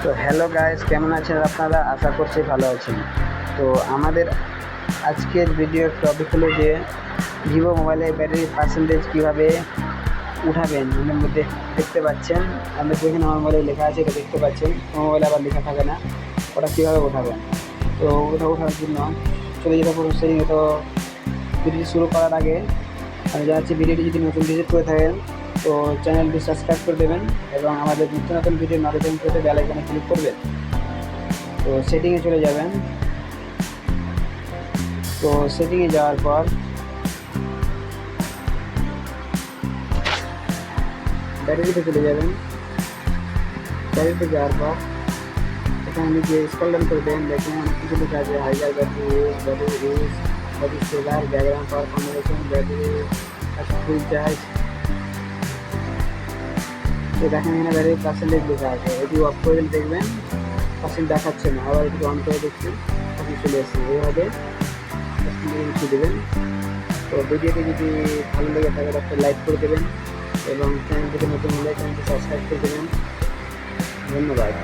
তো hello guys, কেমন আছেন আপনারা? আশা করছি ভালো আছেন। তো আমাদের আজকের ভিডিওর টপিক হলো যে ভিভো মোবাইলের ব্যাটারি পার্সেন্টেজ কীভাবে উঠাবেন। এর মধ্যে দেখতে পাচ্ছেন, আমরা যেখানে আমার মোবাইলে লেখা আছে এটা দেখতে পাচ্ছেন, আমার মোবাইলে আবার লেখা থাকে না, ওটা কীভাবে উঠাবেন। তো ওটা ওঠার জন্য চলে যেতে পুরো সেটিংয়ে। তো ভিডিওটি শুরু করার আগে আমি জানাচ্ছি, ভিডিওটি যদি নতুন ভিজিট করে থাকেন তো চ্যানেলটি সাবস্ক্রাইব করে দেবেন এবং আমাদের নিত্য নতুন ভিডিও নোটিফিকেশন পেতে বেল আইকনে ক্লিক করবেন। তো সেটিংয়ে চলে যাবেন। তো সেটিংয়ে যাওয়ার পর ব্যাটারিতে চলে যাবেন। ব্যাটারিতে যাওয়ার পর এখানে নিচে স্ক্রল ডাউন করে দেন, দেখেন অনেক কিছু লেখা আছে, হাইজার ব্যাটারি ইউজ, ব্যাটারি সেলার, background power combination, battery full charge. তো দেখেন এখানে ব্যাটারি পার্সেন্টেজ লেখা আছে, এটি অফ করে দিলে দেখবেন পার্সেন্ট দেখাচ্ছে না। আবার এটি অন করে দেখছেন তখন চলে আসছে। এইভাবে লিখে দেবেন। তো ভিডিওটি যদি ভালো লেগে থাকে একটা লাইক করে দেবেন এবং চ্যানেল যদি নতুন হলে চ্যানেলটি সাবস্ক্রাইব করে দেবেন। ধন্যবাদ।